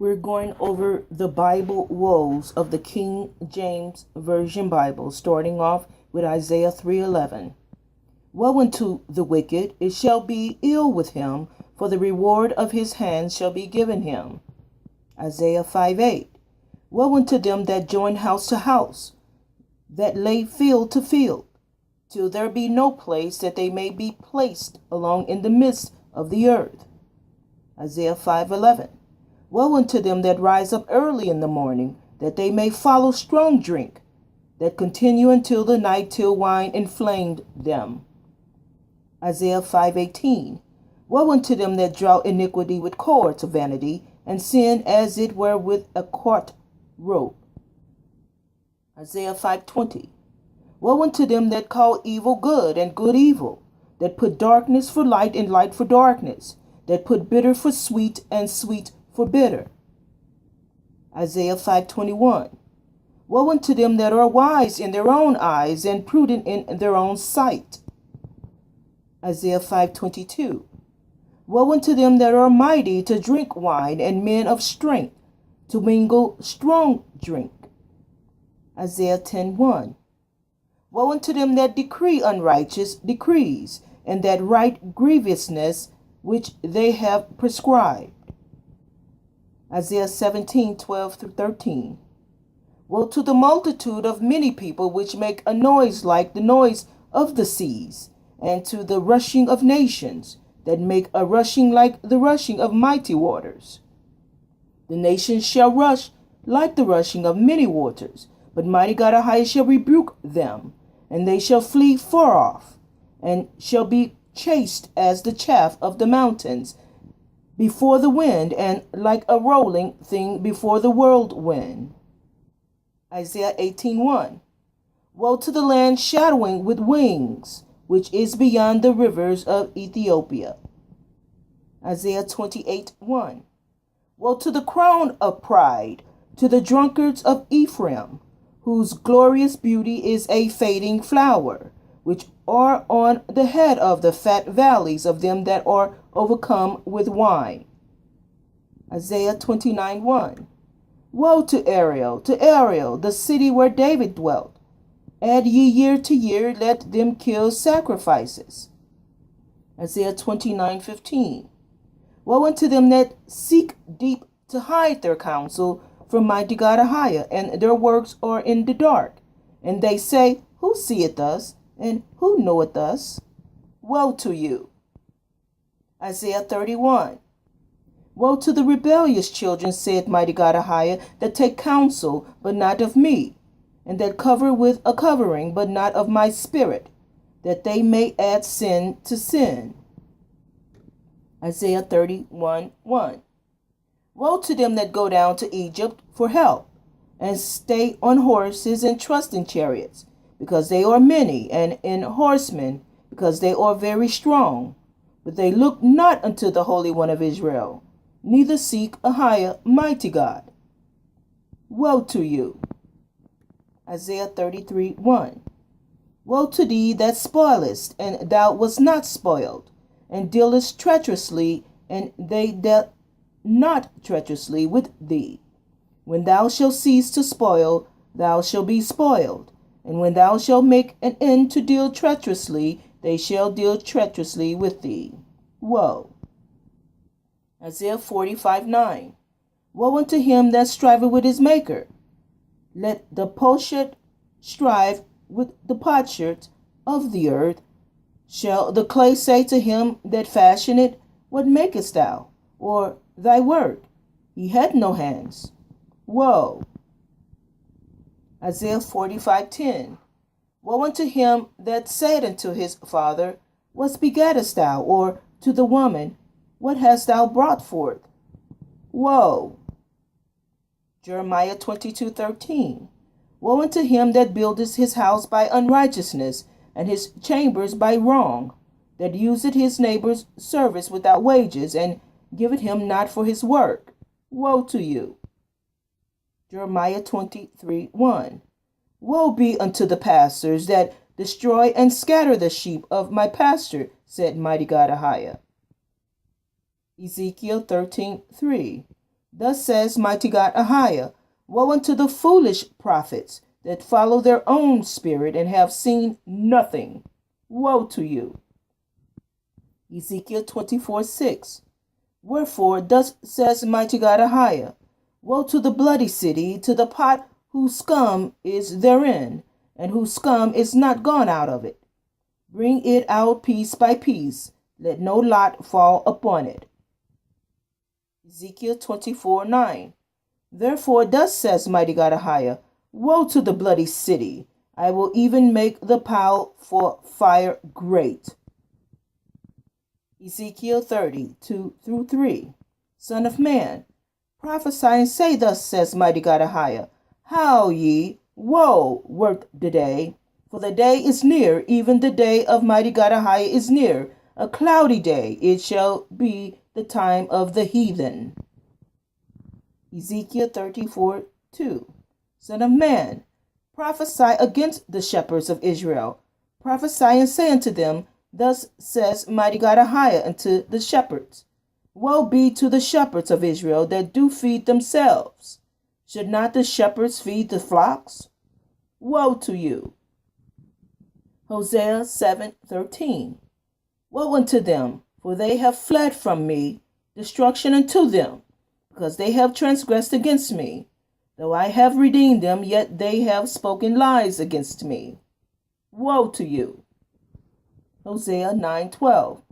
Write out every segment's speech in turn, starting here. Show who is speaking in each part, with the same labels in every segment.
Speaker 1: We're going over the Bible woes of the King James Version Bible, starting off with Isaiah 3:11. Woe unto the wicked, it shall be ill with him, for the reward of his hands shall be given him. Isaiah 5:8. Woe unto them that join house to house, that lay field to field, till there be no place that they may be placed along in the midst of the earth. Isaiah 5:11. Woe unto them that rise up early in the morning, that they may follow strong drink, that continue until the night, till wine inflamed them. Isaiah 5:18. Woe unto them that draw iniquity with cords of vanity, and sin as it were with a caught rope. Isaiah 5:20. Woe unto them that call evil good and good evil, that put darkness for light and light for darkness, that put bitter for sweet and sweet for bitter. Isaiah 5:21. Woe unto them that are wise in their own eyes and prudent in their own sight. Isaiah 5:22. Woe unto them that are mighty to drink wine, and men of strength to mingle strong drink. Isaiah 10:1. Woe unto them that decree unrighteous decrees, and that write grievousness which they have prescribed. Isaiah 17:12-13. Woe to the multitude of many people which make a noise like the noise of the seas, and to the rushing of nations, that make a rushing like the rushing of mighty waters. The nations shall rush like the rushing of many waters, but mighty God Ahai shall rebuke them, and they shall flee far off, and shall be chased as the chaff of the mountains before the wind, and like a rolling thing before the whirlwind. Isaiah 18:1. Woe to the land shadowing with wings, which is beyond the rivers of Ethiopia. Isaiah 28:1. Woe to the crown of pride, to the drunkards of Ephraim, whose glorious beauty is a fading flower, which are on the head of the fat valleys of them that are overcome with wine. Isaiah 29:1. Woe to Ariel, the city where David dwelt. Add ye year to year, let them kill sacrifices. Isaiah 29:15. Woe unto them that seek deep to hide their counsel from mighty God Ahai, and their works are in the dark. And they say, Who seeth us, and who knoweth us? Woe to you. Isaiah 31. Woe to the rebellious children, saith mighty God Ahai, that take counsel, but not of me, and that cover with a covering, but not of my spirit, that they may add sin to sin. Isaiah 31:1. Woe to them that go down to Egypt for help, and stay on horses and trust in chariots, because they are many, and in horsemen, because they are very strong. But they look not unto the Holy One of Israel, neither seek Ahai, mighty God. Woe to you. Isaiah 33:1. Woe to thee that spoilest, and thou wast not spoiled, and dealest treacherously, and they dealt not treacherously with thee. When thou shalt cease to spoil, thou shalt be spoiled. And when thou shalt make an end to deal treacherously, they shall deal treacherously with thee. Woe. Isaiah 45:9. Woe unto him that striveth with his maker. Let the potsherd strive with the potsherd of the earth. Shall the clay say to him that fashioned it, What makest thou? Or thy work? He had no hands. Woe. Isaiah 45:10. Woe unto him that said unto his father, What begettest thou? Or to the woman, What hast thou brought forth? Woe. Jeremiah 22:13. Woe unto him that buildeth his house by unrighteousness, and his chambers by wrong, that useth his neighbor's service without wages, and giveth him not for his work. Woe to you. Jeremiah 23:1. Woe be unto the pastors that destroy and scatter the sheep of my pasture, said mighty God Ahai. Ezekiel 13:3. Thus says mighty God Ahiah, woe unto the foolish prophets that follow their own spirit and have seen nothing. Woe to you. Ezekiel 24:6. Wherefore, thus says mighty God Ahiah, woe to the bloody city, to the pot whose scum is therein, and whose scum is not gone out of it. Bring it out piece by piece, let no lot fall upon it. Ezekiel 24:9. Therefore, thus says mighty God Ahiah, woe to the bloody city, I will even make the pile for fire great. Ezekiel 30:2-3. Son of man, prophesy and say, thus says mighty God Ahiah, how ye, woe, work the day, for the day is near, even the day of mighty God Ahiah is near, a cloudy day, it shall be the time of the heathen. Ezekiel 34:2. Son of man, prophesy against the shepherds of Israel. Prophesy and say unto them, thus says mighty God Ahiah unto the shepherds, woe be to the shepherds of Israel that do feed themselves. Should not the shepherds feed the flocks? Woe to you. Hosea 7:13. Woe unto them, for they have fled from me, destruction unto them, because they have transgressed against me. Though I have redeemed them, yet they have spoken lies against me. Woe to you. Hosea 9:12.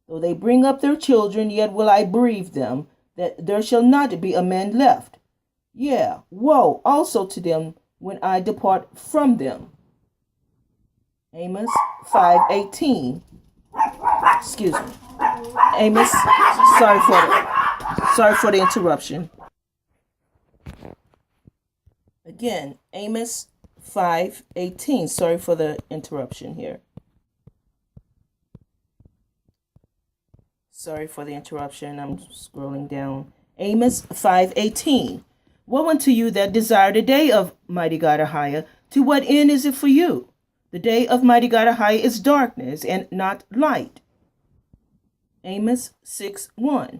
Speaker 1: Though they bring up their children, yet will I bereave them, that there shall not be a man left. Yea, woe also to them when I depart from them. Amos 5:18. Excuse me. Amos, sorry for the interruption. Again, Amos 5:18. Sorry for the interruption here. Sorry for the interruption. I'm scrolling down. Amos 5:18. Woe unto you that desire the day of mighty God Ahiah. To what end is it for you? The day of mighty God Ahiah is darkness and not light. Amos 6:1.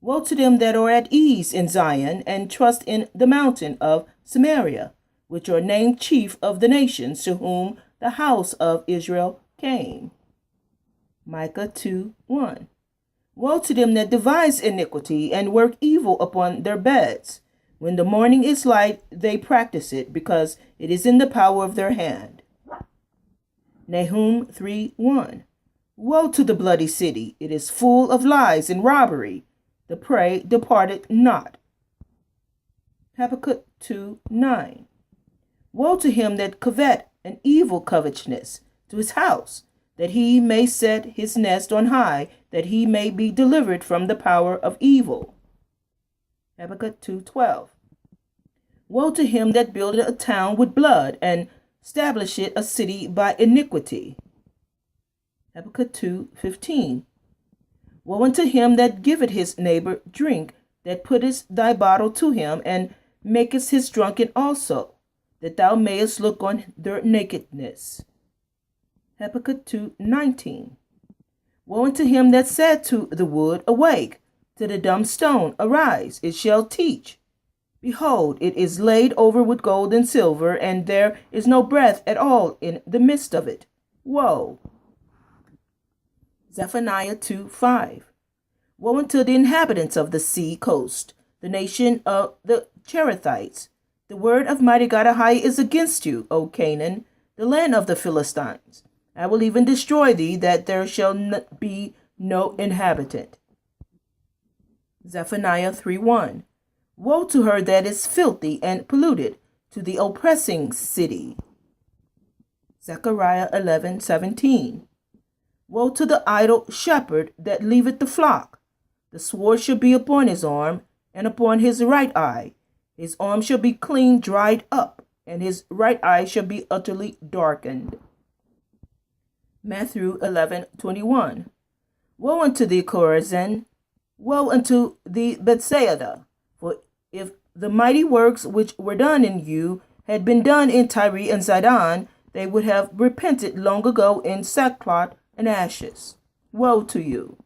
Speaker 1: Woe to them that are at ease in Zion and trust in the mountain of Samaria, which are named chief of the nations, to whom the house of Israel came. Micah 2:1. Woe to them that devise iniquity and work evil upon their beds. When the morning is light, they practice it, because it is in the power of their hand. Nahum 3:1. Woe to the bloody city, it is full of lies and robbery. The prey departed not. Habakkuk 2:9. Woe to him that covet an evil covetousness to his house, that he may set his nest on high, that he may be delivered from the power of evil. Habakkuk 2:12. Woe to him that buildeth a town with blood, and establisheth a city by iniquity. Habakkuk 2:15. Woe unto him that giveth his neighbor drink, that puttest thy bottle to him, and makest his drunken also, that thou mayest look on their nakedness. Habakkuk 2:19. Woe unto him that said to the wood, awake, to the dumb stone, arise, it shall teach. Behold, it is laid over with gold and silver, and there is no breath at all in the midst of it. Woe. Zephaniah 2:5. Woe unto the inhabitants of the sea coast, the nation of the Cherethites. The word of mighty God Ahiah is against you, O Canaan, the land of the Philistines. I will even destroy thee, that there shall be no inhabitant. Zephaniah 3:1. Woe to her that is filthy and polluted, to the oppressing city. Zechariah 11:17. Woe to the idle shepherd that leaveth the flock. The sword shall be upon his arm, and upon his right eye. His arm shall be clean dried up, and his right eye shall be utterly darkened. Matthew 11:21. Woe unto thee, Chorazin! Woe unto thee, Bethsaida! For if the mighty works which were done in you had been done in Tyre and Sidon, they would have repented long ago in sackcloth and ashes. Woe to you.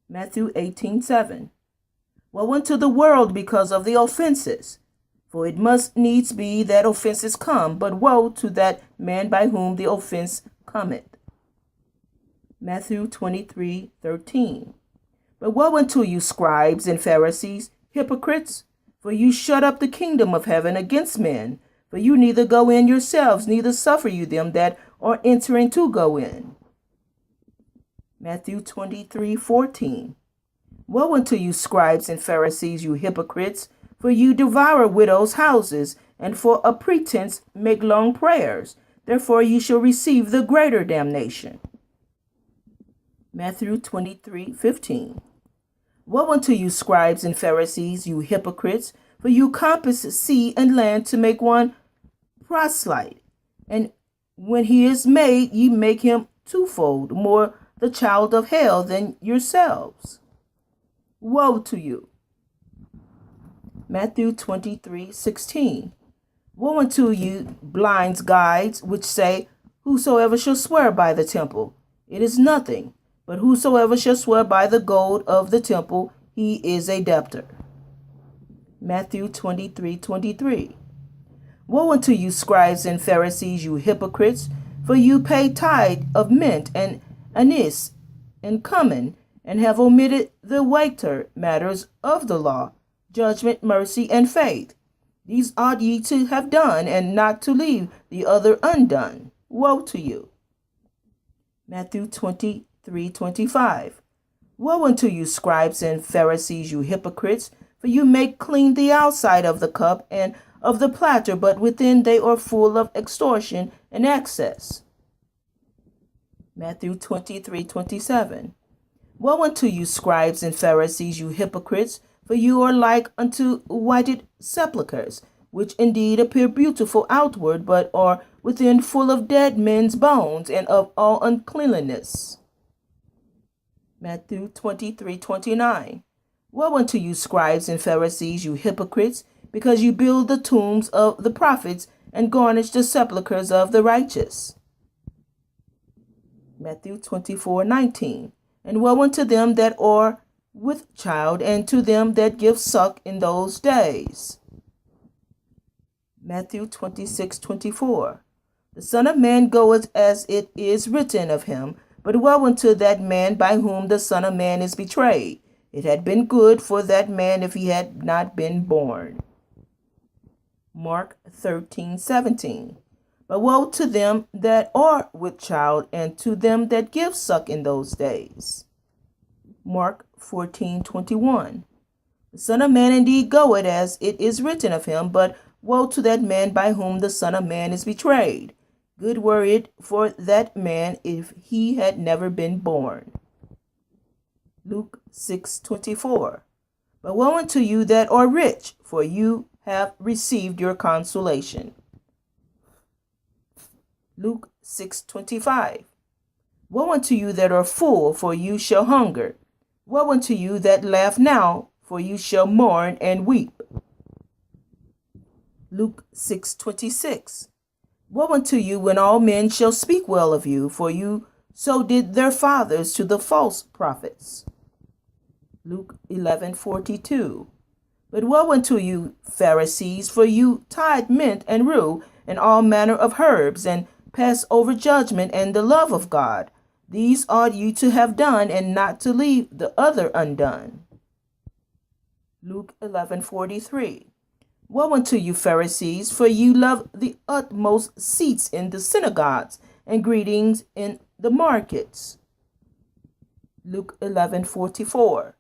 Speaker 1: Matthew 18:7. Woe unto the world because of the offenses. For it must needs be that offenses come, but woe to that man by whom the offense cometh. Matthew 23:13. But woe unto you, scribes and Pharisees, hypocrites! For you shut up the kingdom of heaven against men. For you neither go in yourselves, neither suffer you them that are entering to go in. Matthew 23:14. Woe unto you, scribes and Pharisees, you hypocrites! For you devour widows' houses, and for a pretense make long prayers. Therefore you shall receive the greater damnation. Matthew 23:15. Woe unto you, scribes and Pharisees, you hypocrites! For you compass sea and land to make one proselyte, and when he is made, ye make him twofold more the child of hell than yourselves. Woe to you. Matthew 23:16. Woe unto you, blind guides, which say, Whosoever shall swear by the temple, it is nothing, but whosoever shall swear by the gold of the temple, he is a debtor. Matthew 23:23. Woe unto you, scribes and Pharisees, you hypocrites! For you pay tithe of mint and anise and cumin, and have omitted the weightier matters of the law, judgment, mercy, and faith. These ought ye to have done, and not to leave the other undone. Woe to you. Matthew 23:25. Woe unto you, scribes and Pharisees, you hypocrites! For you make clean the outside of the cup and of the platter, but within they are full of extortion and excess. Matthew 23:27. Woe unto you, scribes and Pharisees, you hypocrites! For you are like unto whited sepulchres, which indeed appear beautiful outward, but are within full of dead men's bones and of all uncleanliness. Matthew 23:29. Woe unto you, scribes and Pharisees, you hypocrites! Because you build the tombs of the prophets and garnish the sepulchres of the righteous. Matthew 24:19. And woe unto them that are with child, and to them that give suck in those days. Matthew 26:24. The Son of Man goeth as it is written of him, but woe unto that man by whom the Son of Man is betrayed. It had been good for that man if he had not been born. Mark 13:17. But woe to them that are with child, and to them that give suck in those days. Mark 14:21. The Son of Man indeed goeth as it is written of him, but woe to that man by whom the Son of Man is betrayed. Good were it for that man if he had never been born. Luke 6:24. But woe unto you that are rich, for you have received your consolation. Luke 6:25. Woe unto you that are full, for you shall hunger. Woe unto you that laugh now, for you shall mourn and weep. Luke 6:26. Woe unto you when all men shall speak well of you, for you so did their fathers to the false prophets. Luke 11:42. But woe unto you, Pharisees, for you tithe mint and rue and all manner of herbs, and pass over judgment and the love of God. These ought you to have done, and not to leave the other undone. Luke 11:43. Woe unto you, Pharisees, for you love the utmost seats in the synagogues and greetings in the markets. Luke 11:44.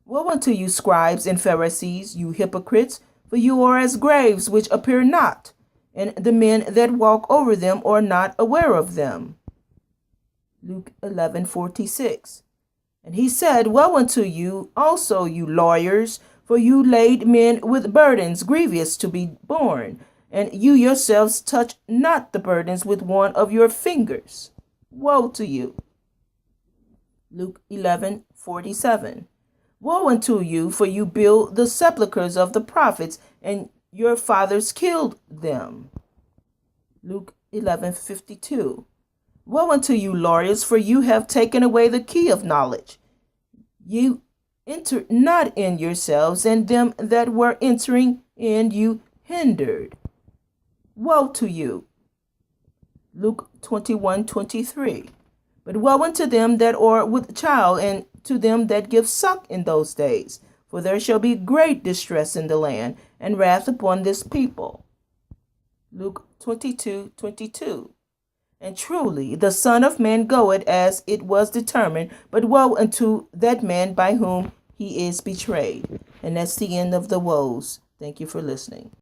Speaker 1: Woe unto you, scribes and Pharisees, you hypocrites, for you are as graves which appear not, and the men that walk over them are not aware of them. Luke 11:46. And he said, Woe unto you also, you lawyers, for you laid men with burdens grievous to be borne, and you yourselves touch not the burdens with one of your fingers. Woe to you. Luke 11:47. Woe unto you, for you build the sepulchres of the prophets, and your fathers killed them. Luke 11:52. Woe unto you, lawyers, for you have taken away the key of knowledge. You enter not in yourselves, and them that were entering in you hindered. Woe to you. Luke 21:23. But woe unto them that are with child, and to them that give suck in those days. For there shall be great distress in the land, and wrath upon this people. Luke 22:22. And truly the Son of Man goeth as it was determined, but woe unto that man by whom he is betrayed. And that's the end of the woes. Thank you for listening.